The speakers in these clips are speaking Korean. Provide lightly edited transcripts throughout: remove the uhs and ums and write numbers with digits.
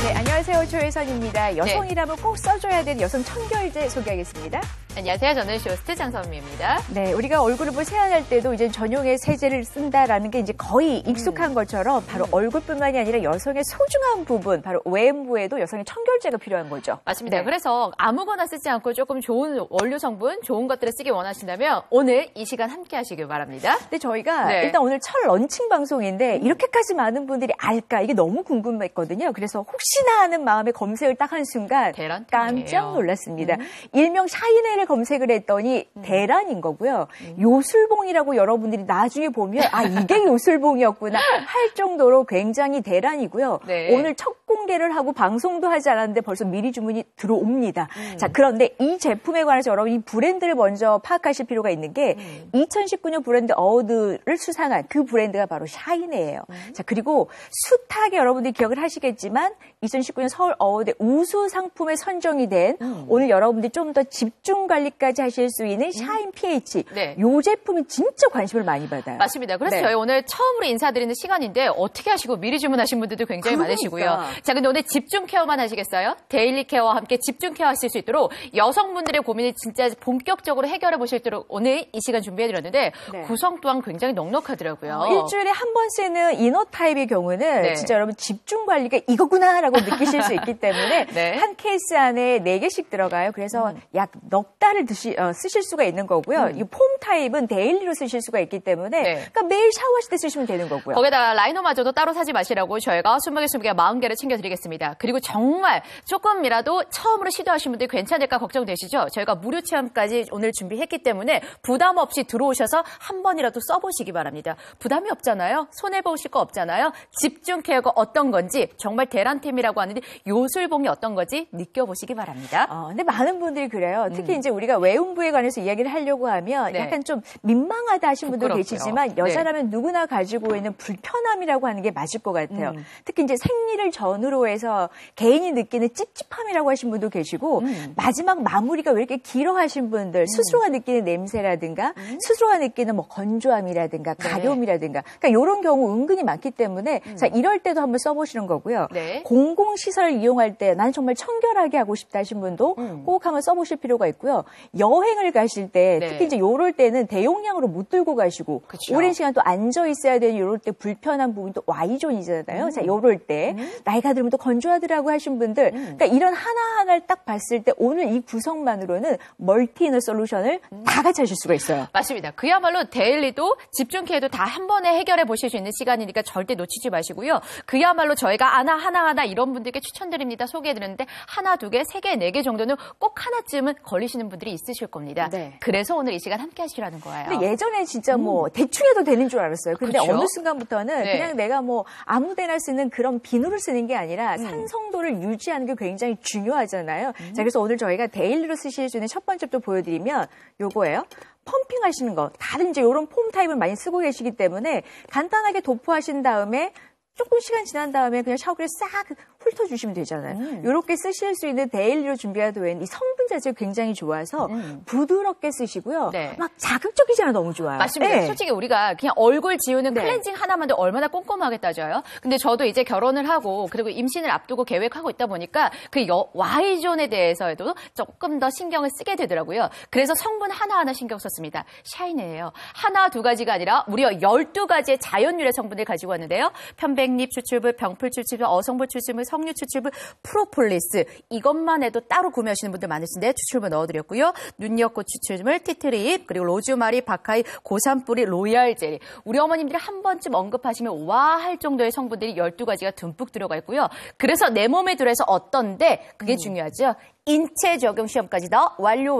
네, 안녕하세요. 조혜선입니다. 여성이라면 꼭 써줘야 되는 여성 청결제 소개하겠습니다. 안녕하세요. 저는 쇼호스트 장선미입니다. 네, 우리가 얼굴을 뭐 세안할 때도 이제 전용의 세제를 쓴다라는 게 이제 거의 익숙한 것처럼 바로 얼굴뿐만이 아니라 여성의 소중한 부분, 바로 외부에도 여성의 청결제가 필요한 거죠. 맞습니다. 네. 그래서 아무거나 쓰지 않고 조금 좋은 원료 성분, 좋은 것들을 쓰기 원하신다면 오늘 이 시간 함께 하시길 바랍니다. 근데 저희가 일단 오늘 첫 런칭 방송인데 이렇게까지 많은 분들이 알까? 이게 너무 궁금했거든요. 그래서 혹시나 하는 마음에 검색을 딱 한 순간 깜짝 놀랐습니다. 일명 샤이네를 검색을 했더니 대란인 거고요. 요술봉이라고 여러분들이 나중에 보면 아 이게 요술봉이었구나 할 정도로 굉장히 대란이고요. 네. 오늘 첫 공개를 하고 방송도 하지 않았는데 벌써 미리 주문이 들어옵니다. 자 그런데 이 제품에 관해서 여러분 이 브랜드를 먼저 파악하실 필요가 있는 게 2019년 브랜드 어워드를 수상한 그 브랜드가 바로 샤이네예요. 자 그리고 숱하게 여러분들이 기억을 하시겠지만 2019년 서울 어워드 우수 상품에 선정이 된 오늘 여러분들이 좀 더 집중 관리까지 하실 수 있는 샤인 pH. 네. 이 제품이 진짜 관심을 많이 받아요. 맞습니다. 그래서 저희 오늘 처음으로 인사드리는 시간인데 어떻게 하시고 미리 주문하신 분들도 굉장히 많으시고요. 자, 근데 오늘 집중 케어만 하시겠어요? 데일리 케어와 함께 집중 케어 하실 수 있도록 여성분들의 고민을 진짜 본격적으로 해결해 보실 수 있도록 오늘 이 시간 준비해드렸는데 구성 또한 굉장히 넉넉하더라고요. 일주일에 한 번 쓰는 이너 타입의 경우는 진짜 여러분 집중 관리가 이거구나라고 느끼실 수 있기 때문에 한 케이스 안에 4개씩 들어가요. 그래서 약 넉 달을 쓰실 수가 있는 거고요. 이 폼 타입은 데일리로 쓰실 수가 있기 때문에 그러니까 매일 샤워하실 때 쓰시면 되는 거고요. 거기다가 라이너마저도 따로 사지 마시라고 저희가 20개 40개를 챙겨드리겠습니다. 그리고 정말 조금이라도 처음으로 시도하신 분들 괜찮을까 걱정되시죠? 저희가 무료 체험까지 오늘 준비했기 때문에 부담 없이 들어오셔서 한 번이라도 써보시기 바랍니다. 부담이 없잖아요. 손해보실 거 없잖아요. 집중 케어가 어떤 건지 정말 대란템이라고 하는데 요술봉이 어떤 건지 느껴보시기 바랍니다. 근데 많은 분들이 그래요. 특히 이제 우리가 외음부에 관해서 이야기를 하려고 하면 약간 좀 민망하다 하신 분들 계시지만 여자라면 누구나 가지고 있는 불편함이라고 하는 게 맞을 것 같아요. 특히 이제 생리를 전후로 해서 개인이 느끼는 찝찝함이라고 하신 분도 계시고 마지막 마무리가 왜 이렇게 길어 하신 분들 스스로가 느끼는 냄새라든가 스스로가 느끼는 뭐 건조함이라든가 가려움이라든가 그러니까 이런 경우 은근히 많기 때문에 자 이럴 때도 한번 써보시는 거고요. 공공시설 이용할 때 난 정말 청결하게 하고 싶다 하신 분도 꼭 한번 써보실 필요가 있고요. 여행을 가실 때 특히 이제 요럴 때는 대용량으로 못 들고 가시고 오랜 시간 또 앉아 있어야 되는 요럴 때 불편한 부분이 또 Y존이잖아요. 자 요럴 때 나이가 들면 또 건조하더라고 하신 분들 그러니까 이런 하나하나를 딱 봤을 때 오늘 이 구성만으로는 멀티이너 솔루션을 다 같이 하실 수가 있어요. 맞습니다. 그야말로 데일리도 집중 케어도 다 한 번에 해결해 보실 수 있는 시간이니까 절대 놓치지 마시고요. 그야말로 저희가 하나하나 이런 분들께 추천드립니다. 소개해드렸는데 하나, 2개, 3개, 4개 정도는 꼭 하나쯤은 걸리시는 분들이 있으실 겁니다. 그래서 오늘 이 시간 함께 하시라는 거예요. 근데 예전에 진짜 뭐 대충 해도 되는 줄 알았어요. 근데 어느 순간부터는 그냥 내가 뭐 아무 데나 쓰는 그런 비누를 쓰는 게 아니라 산성도를 유지하는 게 굉장히 중요하잖아요. 자, 그래서 오늘 저희가 데일리로 쓰실 수 있는 첫 번째 또 보여드리면 요거예요. 펌핑 하시는 거. 다들 이제 이런 폼 타입을 많이 쓰고 계시기 때문에 간단하게 도포하신 다음에 조금 시간 지난 다음에 그냥 샤워기를 싹 훑어주시면 되잖아요. 이렇게 쓰실 수 있는 데일리로 준비가 된 이 성분 자체가 굉장히 좋아서 부드럽게 쓰시고요. 막 자극적이지 않아 너무 좋아요. 맞습니다. 솔직히 우리가 그냥 얼굴 지우는 클렌징 하나만도 얼마나 꼼꼼하게 따져요. 근데 저도 이제 결혼을 하고 그리고 임신을 앞두고 계획하고 있다 보니까 그 Y존에 대해서도 조금 더 신경을 쓰게 되더라고요. 그래서 성분 하나하나 신경 썼습니다. 샤이네예요. 하나, 2가지가 아니라 무려 12가지의 자연 유래 성분을 가지고 왔는데요. 편백잎 추출물, 병풀 추출물, 어성분 추출물, 석류 추출물, 프로폴리스 이것만 해도 따로 구매하시는 분들 많으신데 추출물 넣어드렸고요. 눈여꽃 추출물, 티트리잎, 그리고 로즈마리, 바카이, 고산뿌리, 로얄 젤리. 우리 어머님들이 한 번쯤 언급하시면 와 할 정도의 성분들이 12가지가 듬뿍 들어가 있고요. 그래서 내 몸에 들어서 어떤데 그게 중요하죠. 인체 적용 시험까지 다 완료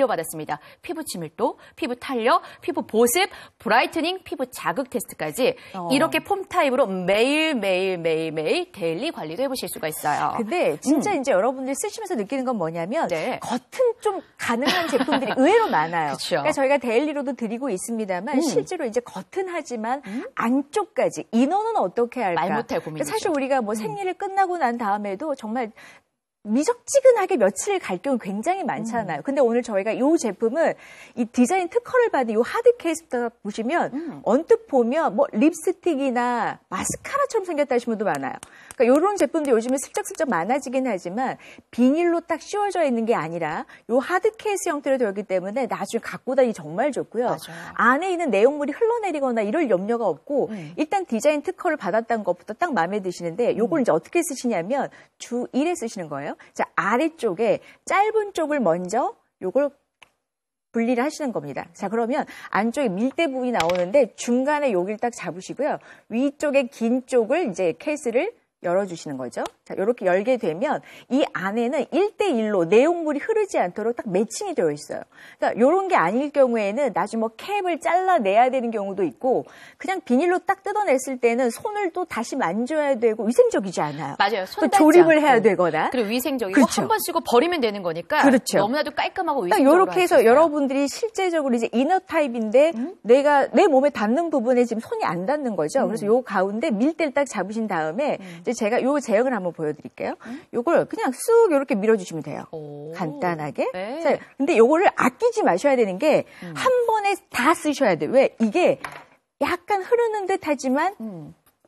받았습니다. 피부 치밀도, 피부 탄력, 피부 보습, 브라이트닝, 피부 자극 테스트까지 이렇게 폼 타입으로 매일 데일리 관리도 해보실 수가 있어요. 근데 진짜 이제 여러분들이 쓰시면서 느끼는 건 뭐냐면 겉은 좀 가능한 제품들이 의외로 많아요. 그러니까 저희가 데일리로도 드리고 있습니다만 실제로 이제 겉은 하지만 안쪽까지 이너는 어떻게 할까? 말 못할 고민이죠. 사실 우리가 뭐 생리를 끝나고 난 다음에도 정말 미적지근하게 며칠 갈 경우 굉장히 많잖아요. 근데 오늘 저희가 이 제품은 이 디자인 특허를 받은 이 하드 케이스부터 보시면 언뜻 보면 뭐 립스틱이나 마스카라처럼 생겼다 하시는 분도 많아요. 그러니까 이런 제품도 요즘에 슬쩍슬쩍 많아지긴 하지만 비닐로 딱 씌워져 있는 게 아니라 이 하드 케이스 형태로 되어 있기 때문에 나중에 갖고 다니기 정말 좋고요. 맞아요. 안에 있는 내용물이 흘러내리거나 이럴 염려가 없고 일단 디자인 특허를 받았다는 것부터 딱 마음에 드시는데 요걸 이제 어떻게 쓰시냐면 주 1회 쓰시는 거예요. 자, 아래쪽에 짧은 쪽을 먼저 요걸 분리를 하시는 겁니다. 자, 그러면 안쪽에 밀대 부분이 나오는데 중간에 여기를 딱 잡으시고요. 위쪽에 긴 쪽을 이제 케이스를 열어주시는 거죠. 자, 이렇게 열게 되면 이 안에는 1대1로 내용물이 흐르지 않도록 딱 매칭이 되어 있어요. 그러니까 이런 게 아닐 경우에는 나중에 뭐 캡을 잘라내야 되는 경우도 있고 그냥 비닐로 딱 뜯어냈을 때는 손을 또 다시 만져야 되고 위생적이지 않아요. 맞아요. 또 조립을 해야 되거나. 그리고 위생적이고 그렇죠. 한 번 쓰고 버리면 되는 거니까 그렇죠. 너무나도 깔끔하고 위생적으로 이렇게 해서 여러분들이 실제적으로 이제 이너 타입인데 내가 내 몸에 닿는 부분에 지금 손이 안 닿는 거죠. 그래서 요 가운데 밀대를 딱 잡으신 다음에 이제 제가 요 제형을 한번 보여드릴게요. 요걸 그냥 쑥 이렇게 밀어주시면 돼요. 오. 간단하게. 네. 자, 근데 요거를 아끼지 마셔야 되는 게 한 번에 다 쓰셔야 돼요. 왜? 이게 약간 흐르는 듯 하지만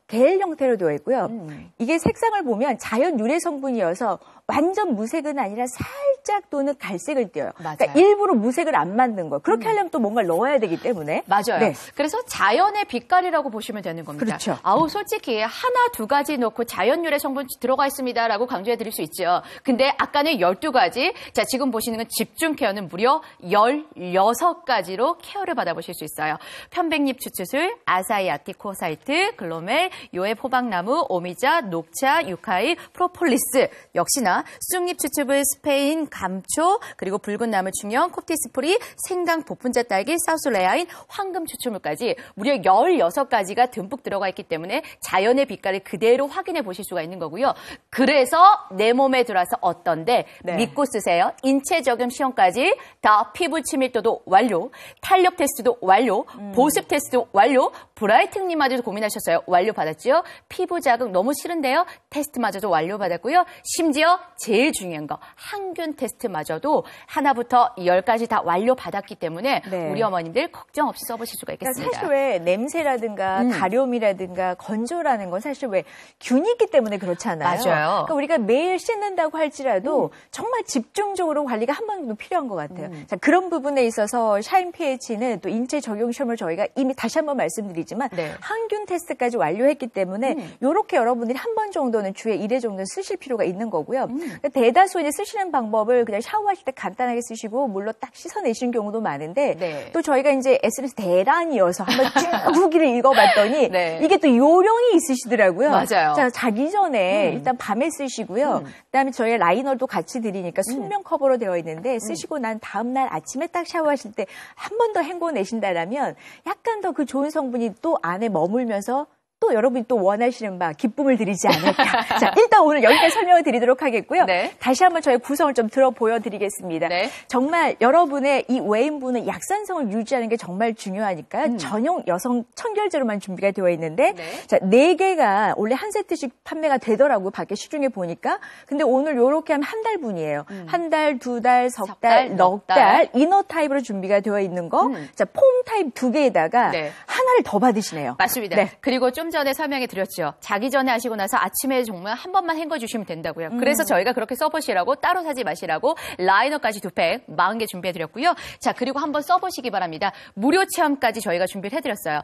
겔 형태로 되어 있고요. 이게 색상을 보면 자연 유래 성분이어서 완전 무색은 아니라 살짝 또는 갈색을 띄어요. 그러니까 일부러 무색을 안 만든 거예요. 그렇게 하려면 또 뭔가를 넣어야 되기 때문에. 맞아요. 네. 그래서 자연의 빛깔이라고 보시면 되는 겁니다. 그렇죠. 아우 솔직히 하나 두 가지 넣고 자연 유래 성분 들어가 있습니다라고 강조해 드릴 수 있죠. 근데 아까는 12가지. 자, 지금 보시는 건 집중 케어는 무려 16가지로 케어를 받아보실 수 있어요. 편백잎 추추술, 아사히 아티코사이트, 글로멜, 요에 호박나무, 오미자, 녹차, 유카이, 프로폴리스. 역시나 쑥잎 추추불, 스페인, 감초, 그리고 붉은 나무 충형, 코티스프리, 생강, 복분자 딸기, 사우스레아인, 황금 추출물까지 무려 16가지가 듬뿍 들어가 있기 때문에 자연의 빛깔을 그대로 확인해 보실 수가 있는 거고요. 그래서 내 몸에 들어와서 어떤데 믿고 쓰세요. 인체 적용 시험까지 다 피부 친밀도도 완료, 탄력 테스트도 완료, 보습 테스트도 완료, 브라이트닝마저도 고민하셨어요. 완료 받았죠? 피부 자극 너무 싫은데요? 테스트마저도 완료 받았고요. 심지어 제일 중요한 거 항균 테스트마저도 하나부터 10까지 다 완료 받았기 때문에 우리 어머님들 걱정 없이 써보실 수가 있겠습니다. 그러니까 사실 왜 냄새라든가 가려움이라든가 건조라는 건 사실 왜 균이 있기 때문에 그렇잖아요. 맞아요. 그러니까 우리가 매일 씻는다고 할지라도 정말 집중적으로 관리가 한 번 정도 필요한 것 같아요. 자, 그런 부분에 있어서 샤인 pH는 또 인체 적용 시험을 저희가 이미 다시 한번 말씀드리지만 항균 테스트까지 완료했기 때문에 이렇게 여러분들이 한 번 정도는 주에 1회 정도는 쓰실 필요가 있는 거고요. 그러니까 대다수 이제 쓰시는 방법을 그냥 샤워하실 때 간단하게 쓰시고 물로 딱 씻어내시는 경우도 많은데 또 저희가 이제 SNS 대란이어서 한번 쭉 후기를 읽어봤더니 이게 또 요령이 있으시더라고요. 맞아요. 자, 자기 전에 일단 밤에 쓰시고요. 그다음에 저희 라이너도 같이 드리니까 순면 커버로 되어 있는데 쓰시고 난 다음날 아침에 딱 샤워하실 때 한 번 더 헹궈내신다라면 약간 더 그 좋은 성분이 또 안에 머물면서 또 여러분이 또 원하시는 바 기쁨을 드리지 않을까. 자, 일단 오늘 여기까지 설명을 드리도록 하겠고요. 다시 한번 저희 구성을 좀 들어 보여드리겠습니다. 정말 여러분의 이 외인분의 약산성을 유지하는 게 정말 중요하니까 전용 여성 청결제로만 준비가 되어 있는데 자, 4개가 원래 한 세트씩 판매가 되더라고요. 밖에 시중에 보니까. 근데 오늘 요렇게 하면 한 달분이에요. 한 달, 2달, 석 달, 넉 달 이너 타입으로 준비가 되어 있는 거. 자, 폼 타입 2개에다가 하나를 더 받으시네요. 맞습니다. 그리고 좀 전에 설명해 드렸죠. 자기 전에 하시고 나서 아침에 정말 한 번만 헹궈주시면 된다고요. 그래서 저희가 그렇게 써보시라고 따로 사지 마시라고 라이너까지 2팩 40개 준비해 드렸고요. 자, 그리고 한번 써보시기 바랍니다. 무료 체험까지 저희가 준비를 해드렸어요.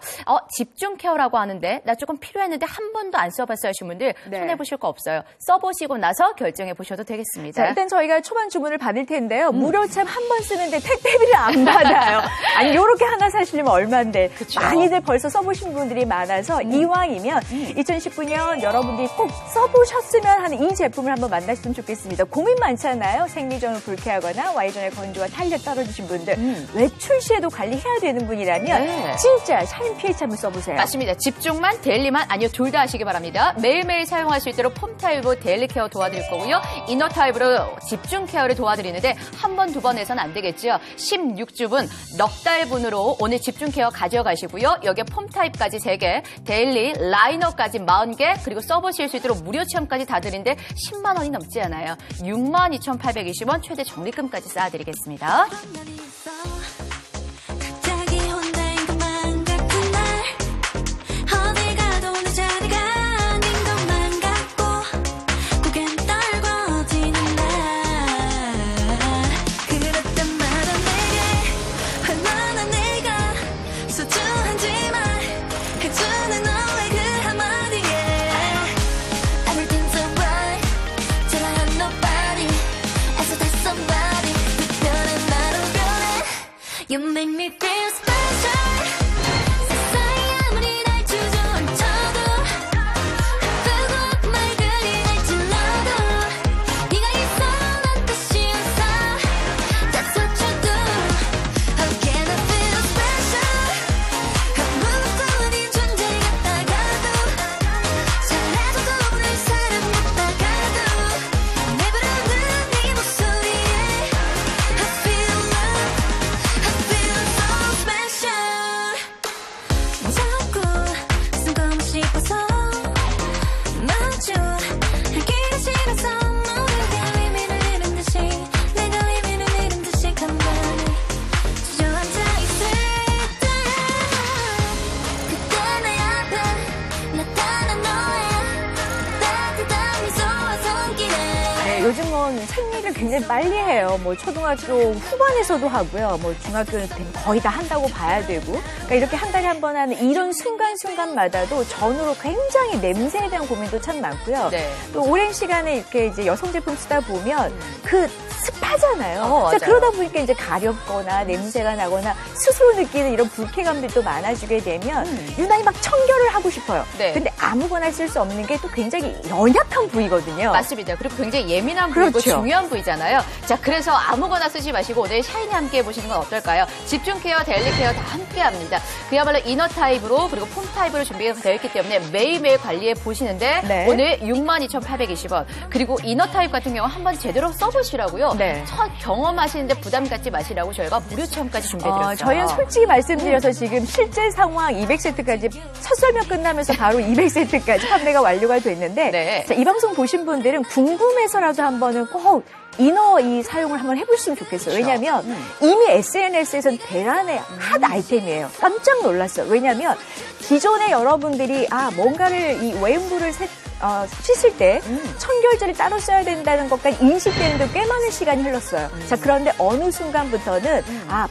집중 케어라고 하는데 나 조금 필요했는데 한 번도 안 써봤어요 하신 분들 손해보실 거 없어요. 써보시고 나서 결정해 보셔도 되겠습니다. 자, 일단 저희가 초반 주문을 받을 텐데요. 무료 체험 한 번 쓰는데 택배비를 안 받아요. 아니 요렇게 하나 사시려면 얼마인데. 많이들 벌써 써보신 분들이 많아서 이왕이면 2019년 여러분들이 꼭 써보셨으면 하는 이 제품을 한번 만나셨으면 좋겠습니다. 고민 많잖아요. 생리전을 불쾌하거나 Y존의 건조와 탄력 떨어지신 분들 외출 시에도 관리해야 되는 분이라면 진짜 샤인 pH 한번 써보세요. 맞습니다. 집중만 데일리만 아니요 둘 다 하시기 바랍니다. 매일매일 사용할 수 있도록 폼 타입으로 데일리 케어 도와드릴 거고요. 이너 타입으로 집중 케어를 도와드리는데 한 번, 두 번 해서는 안 되겠죠. 16주분 넉 달분으로 오늘 집중 케어 가져가시고요. 여기에 폼 타입까지 3개 데일리 팩트리, 라이너까지 40개, 그리고 써보실 수 있도록 무료 체험까지 다 드리는데 10만 원이 넘지 않아요. 62,820원 최대 적립금까지 쌓아드리겠습니다. You make me feel special. 세상이 아무리 날 주저앉혀도 아프고 말들이 날 찔러도 네가 있어 난 뜻이 없어. That's what you do. How can I feel special? 아무것도 아닌 존재 같다가도 잘해줘도 모를 사람 같다가도 내 부르는 네 목소리에 I feel love. 자꾸 숨고 싶어서 마주 하기가 싫어서 모르게 의미를 잃은 듯이 내가 의미를 잃은 듯이 가만히 주저앉아 있을 때 그때 내 앞에 나타난 너의 따뜻한 미소와 손길에 네, 요즘은 생리를 굉장히 빨리 해요. 뭐 초등학교 후반에서도 하고요. 뭐 중학교 되면 거의 다 한다고 봐야 되고. 그러니까 이렇게 한 달에 한 번 하는 이런 순간순간마다도 전후로 굉장히 냄새에 대한 고민도 참 많고요. 네. 또 오랜 시간에 이렇게 이제 여성 제품 쓰다 보면 그 습하잖아요. 자, 그러다 보니까 이제 가렵거나 냄새가 나거나 스스로 느끼는 이런 불쾌감들도 많아지게 되면 유난히 막 청결을 하고 싶어요. 네. 근데 아무거나 쓸 수 없는 게 또 굉장히 연약한 부위거든요. 맞습니다. 그리고 굉장히 예민한 부위고 그렇죠. 중요한 부위잖아요. 자, 그래서 아무거나 쓰지 마시고 오늘 샤이니 함께 해보시는 건 어떨까요? 집중 케어, 데일리 케어 다 함께 합니다. 그야말로 이너 타입으로 그리고 폼 타입으로 준비가 되어 있기 때문에 매일매일 관리해 보시는데 네. 오늘 62,820원. 그리고 이너 타입 같은 경우 한번 제대로 써보시라고요. 네. 첫 경험하시는데 부담 갖지 마시라고 저희가 무료 체험까지 준비해드렸어요. 저희는 솔직히 말씀드려서 지금 실제 상황 200세트까지 첫 설명 끝나면서 바로 200세트까지 판매가 완료가 됐는데 네. 자, 이 방송 보신 분들은 궁금해서라도 한번은 꼭 이너 이 사용을 한번 해보시면 좋겠어요. 그렇죠. 왜냐하면 이미 SNS에서는 대란의 핫 아이템이에요. 깜짝 놀랐어요. 왜냐하면 기존에 여러분들이 뭔가를 이 외음부를 씻을 때 청결제를 따로 써야 된다는 것까지 인식되는데 꽤 많은 시간이 흘렀어요. 자, 그런데 어느 순간부터는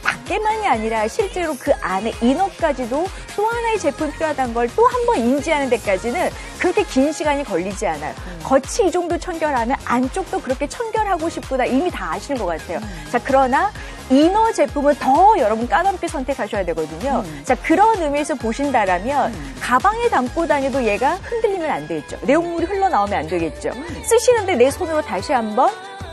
밖에만이 아니라 실제로 그 안에 이너까지도 또 하나의 제품이 필요하다는 걸 또 한 번 인지하는 데까지는 그렇게 긴 시간이 걸리지 않아요. 겉이 이 정도 청결하면 안쪽도 그렇게 청결하고 싶구나 이미 다 아시는 것 같아요. 자, 그러나 이너 제품은 더 여러분 까다롭게 선택하셔야 되거든요. 자, 그런 의미에서 보신다라면 가방에 담고 다녀도 얘가 흔들리면 안 되겠죠. 내용물이 흘러나오면 안 되겠죠. 쓰시는데 내 손으로 다시 한번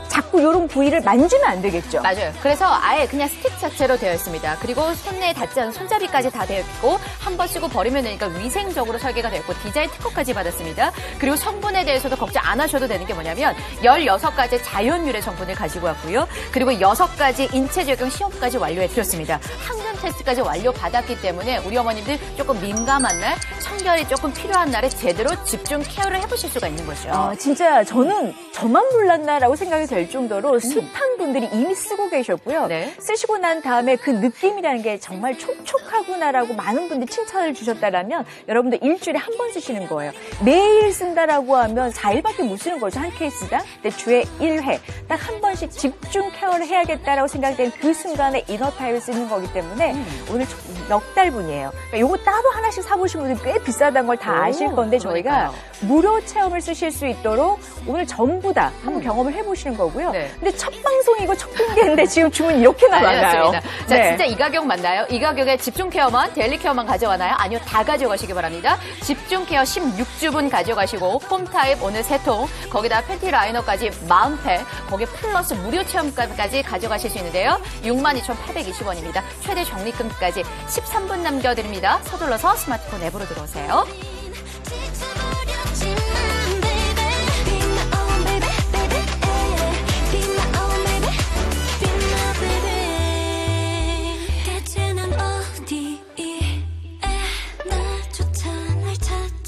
자꾸 이런 부위를 만지면 안 되겠죠. 맞아요. 그래서 아예 그냥 스틱 자체로 되어 있습니다. 그리고 손에 닿지 않은 손잡이까지 다 되어 있고 한 번 쓰고 버리면 되니까 위생적으로 설계가 되어 있고 디자인 특허까지 받았습니다. 그리고 성분에 대해서도 걱정 안 하셔도 되는 게 뭐냐면 16가지 자연유래 성분을 가지고 왔고요. 그리고 6가지 인체 적용 시험까지 완료해드렸습니다. 항균 테스트까지 완료받았기 때문에 우리 어머님들 조금 민감한 날, 청결이 조금 필요한 날에 제대로 집중 케어를 해보실 수가 있는 거죠. 진짜 저는 저만 몰랐나라고 생각이 될 정도로 숱한 분들이 이미 쓰고 계셨고요. 네. 쓰시고 난 다음에 그 느낌이라는 게 정말 촉촉하구나라고 많은 분들이 칭찬을 주셨다라면 여러분들 일주일에 한 번 쓰시는 거예요. 매일 쓴다라고 하면 4일밖에 못 쓰는 거죠. 한 케이스당. 근데 주에 1회 딱 한 번씩 집중 케어를 해야겠다라고 생각된 그 순간에 이너 타입을 쓰는 거기 때문에 오늘 넉 달분이에요. 그러니까 요거 따로 하나씩 사보신 분들 꽤 비싸다는 걸 다 아실 건데 저희가 그러니까요. 무료 체험을 쓰실 수 있도록 오늘 전부 다 한번 경험을 해보시는 거고요. 네. 근데 첫 방송이고 첫 공개인데 지금 주문 이렇게나 많아요. 자, 진짜 이 가격 맞나요? 이 가격에 집중 케어만, 데일리 케어만 가져가나요? 아니요, 다 가져가시기 바랍니다. 집중 케어 16주분 가져가시고 폼 타입 오늘 3통, 거기다 팬티 라이너까지 40팩, 거기에 플러스 무료 체험까지 가져가실 수 있는데요. 62,820원입니다. 최대 적립금까지 13분 남겨드립니다. 서둘러서 스마트폰 앱으로 들어오세요. 대체 난 어디에 나조차 날 찾지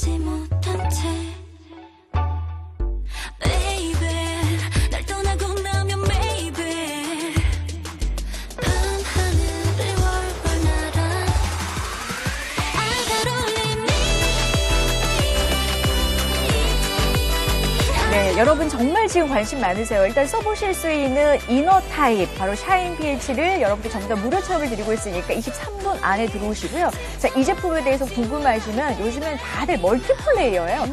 여러분 정말 지금 관심 많으세요. 일단 써보실 수 있는 이너 타입, 바로 샤인 PH를 여러분들 전부 다 무료 체험을 드리고 있으니까 23돈 안에 들어오시고요. 자, 이 제품에 대해서 궁금하시면 요즘엔 다들 멀티플레이어예요.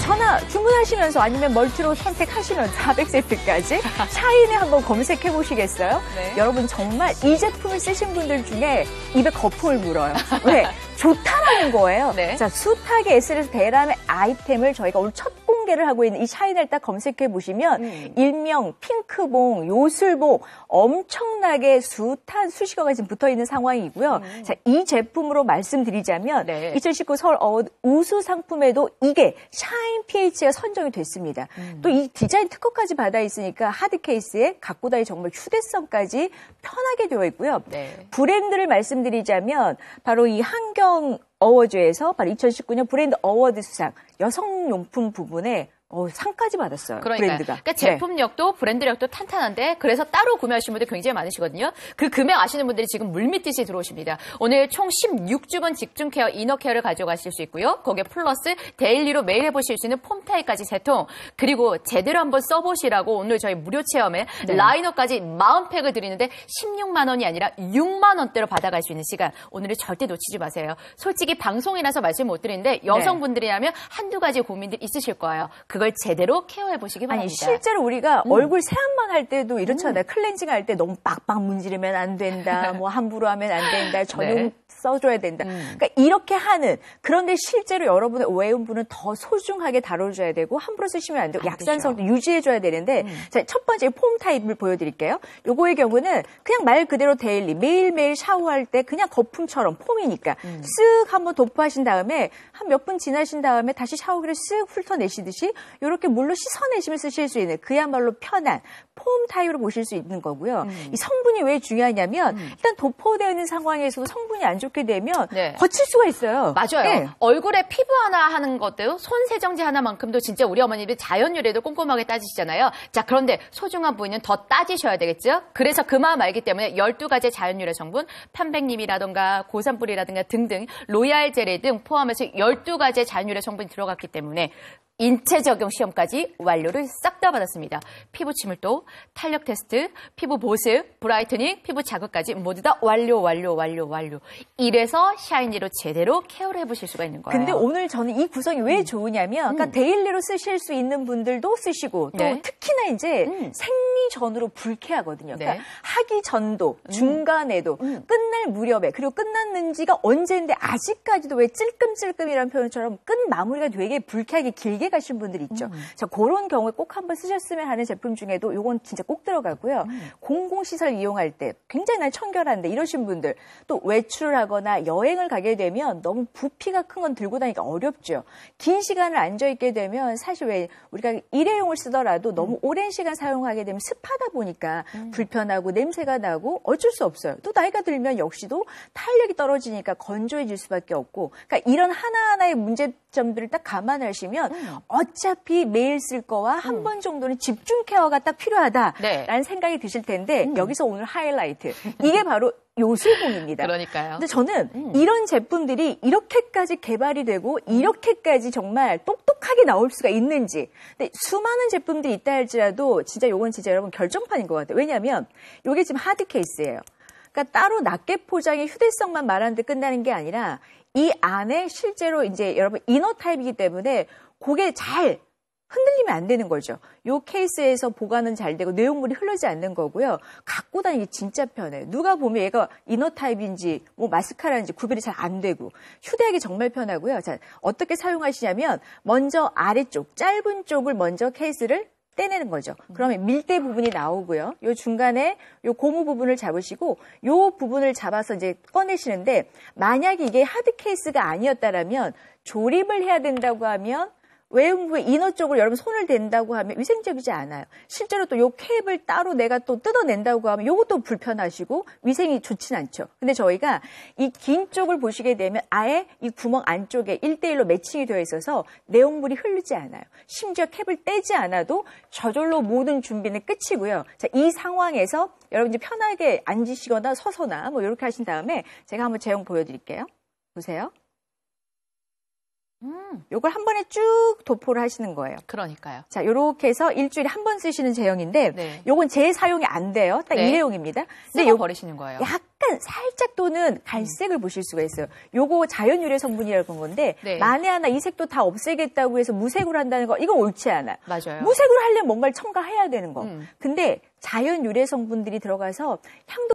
전화 주문하시면서 아니면 멀티로 선택하시면 400세트까지 샤인에 한번 검색해 보시겠어요? 네. 여러분 정말 이 제품을 쓰신 분들 중에 입에 거품을 물어요. 왜? 좋다라는 거예요. 네. 자, 숱하게 에스레소 대람의 아이템을 저희가 오늘 첫 공개를 하고 있는 이 샤인을 딱 검색해 보시면 일명 핑크봉, 요술봉 엄청나게 숱한 수식어가 지금 붙어 있는 상황이고요. 자, 이 제품으로 말씀드리자면 네. 2019 서울 어워드 우수 상품에도 이게 샤인 PH가 선정이 됐습니다. 또 이 디자인 특허까지 받아 있으니까 하드 케이스에 갖고 다니 정말 휴대성까지 편하게 되어 있고요. 네. 브랜드를 말씀드리자면 바로 이 한경 어워즈에서 바로 2019년 브랜드 어워드 수상 여성용품 부분에 상까지 받았어요. 브랜드가. 그러니까 제품력도 브랜드력도 탄탄한데 그래서 따로 구매하시는 분들이 굉장히 많으시거든요. 그 금액 아시는 분들이 지금 물밀듯이 들어오십니다. 오늘 총 16주분 집중케어 이너케어를 가져가실 수 있고요. 거기에 플러스 데일리로 매일 해보실 수 있는 폼타입까지 3통 그리고 제대로 한번 써보시라고 오늘 저희 무료 체험에 라이너까지 40팩을 드리는데 16만 원이 아니라 6만 원대로 받아갈 수 있는 시간 오늘을 절대 놓치지 마세요. 솔직히 방송이라서 말씀 못 드리는데 여성분들이라면 한두 가지 고민들 있으실 거예요. 그걸 제대로 케어해 보시기 바랍니다. 아니 실제로 우리가 얼굴 세안만 할 때도 이렇잖아요. 클렌징 할 때 너무 빡빡 문지르면 안 된다. 뭐 함부로 하면 안 된다. 전용 써줘야 된다. 그러니까 이렇게 하는 그런데 실제로 여러분의 외음부는 더 소중하게 다뤄줘야 되고 함부로 쓰시면 안 되고 약산성도 유지해줘야 되는데 자, 첫 번째 폼 타입을 보여드릴게요. 요거의 경우는 그냥 말 그대로 데일리 매일매일 샤워할 때 그냥 거품처럼 폼이니까 쓱 한번 도포하신 다음에 한 몇 분 지나신 다음에 다시 샤워기를 쓱 훑어내시듯이 이렇게 물로 씻어내시면 쓰실 수 있는 그야말로 편한 폼 타입으로 보실 수 있는 거고요. 이 성분이 왜 중요하냐면 일단 도포되어 있는 상황에서도 성분이 안 좋게 되면 거칠 수가 있어요. 맞아요. 네. 얼굴에 피부 하나 하는 것도 손 세정제 하나만큼도 진짜 우리 어머님이 자연 유래도 꼼꼼하게 따지시잖아요. 자, 그런데 소중한 부위는 더 따지셔야 되겠죠? 그래서 그 마음 알기 때문에 12가지 자연 유래 성분, 편백님이라던가 고산뿌리라든가 등등 로얄 젤리 등 포함해서 12가지의 자연 유래 성분이 들어갔기 때문에 인체 적용 시험까지 완료를 싹 다 받았습니다. 피부 침울도, 탄력 테스트, 피부 보습, 브라이트닝, 피부 자극까지 모두 다 완료. 이래서 샤이니로 제대로 케어를 해보실 수가 있는 거예요. 근데 오늘 저는 이 구성이 왜 좋으냐면 그러니까 데일리로 쓰실 수 있는 분들도 쓰시고 또 특히나 이제 생리 전으로 불쾌하거든요. 그러니까 하기 전도, 중간에도, 끝날 무렵에 그리고 끝났는지가 언제인데 아직까지도 왜 찔끔찔끔이라는 표현처럼 끝 마무리가 되게 불쾌하게 길게 가신 분들이 있죠. 자, 그런 경우에 꼭 한번 쓰셨으면 하는 제품 중에도 이건 진짜 꼭 들어가고요. 공공시설 이용할 때 굉장히 날 청결한데 이러신 분들 또 외출을 하거나 여행을 가게 되면 너무 부피가 큰 건 들고 다니기가 어렵죠. 긴 시간을 앉아있게 되면 사실 왜 우리가 일회용을 쓰더라도 너무 오랜 시간 사용하게 되면 습하다 보니까 불편하고 냄새가 나고 어쩔 수 없어요. 또 나이가 들면 역시도 탄력이 떨어지니까 건조해질 수밖에 없고 그러니까 이런 하나하나의 문제점들을 딱 감안하시면 어차피 매일 쓸 거와 한 번 정도는 집중 케어가 딱 필요하다라는 생각이 드실 텐데 여기서 오늘 하이라이트 이게 바로 요술봉입니다. 그러니까요. 근데 저는 이런 제품들이 이렇게까지 개발이 되고 이렇게까지 정말 똑똑하게 나올 수가 있는지 근데 수많은 제품들이 있다 할지라도 진짜 요건 진짜 여러분 결정판인 것 같아요. 왜냐하면 요게 지금 하드 케이스예요. 그러니까 따로 낱개 포장의 휴대성만 말하는데 끝나는 게 아니라 이 안에 실제로 이제 여러분 이너 타입이기 때문에 그게 잘 흔들리면 안 되는 거죠. 요 케이스에서 보관은 잘 되고 내용물이 흐르지 않는 거고요. 갖고 다니기 진짜 편해요. 누가 보면 얘가 이너 타입인지 뭐 마스카라인지 구별이 잘 안 되고 휴대하기 정말 편하고요. 자, 어떻게 사용하시냐면 먼저 아래쪽 짧은 쪽을 먼저 케이스를 떼내는 거죠. 그러면 밀대 부분이 나오고요. 요 중간에 요 고무 부분을 잡으시고 요 부분을 잡아서 이제 꺼내시는데 만약에 이게 하드 케이스가 아니었다라면 조립을 해야 된다고 하면 외음부의 이너 쪽을 여러분 손을 댄다고 하면 위생적이지 않아요. 실제로 또 요 캡을 따로 내가 또 뜯어낸다고 하면 요것도 불편하시고 위생이 좋진 않죠. 근데 저희가 이 긴 쪽을 보시게 되면 아예 이 구멍 안쪽에 1대1로 매칭이 되어 있어서 내용물이 흐르지 않아요. 심지어 캡을 떼지 않아도 저절로 모든 준비는 끝이고요. 자, 이 상황에서 여러분 이제 편하게 앉으시거나 서서나 뭐 이렇게 하신 다음에 제가 한번 제형 보여드릴게요. 보세요. 요걸 한 번에 쭉 도포를 하시는 거예요. 그러니까요. 자, 요렇게 해서 일주일에 한 번 쓰시는 제형인데 네. 요건 재사용이 안 돼요. 딱 네. 일회용입니다. 근데 요 버리시는 거예요. 약간 살짝 도는 갈색을 보실 수가 있어요. 요거 자연 유래 성분이라고 한 건데 네. 만에 하나 이 색도 다 없애겠다고 해서 무색으로 한다는 거 이건 옳지 않아요. 맞아요. 무색으로 하려면 뭔가를 첨가해야 되는 거. 근데 자연 유래 성분들이 들어가서 향도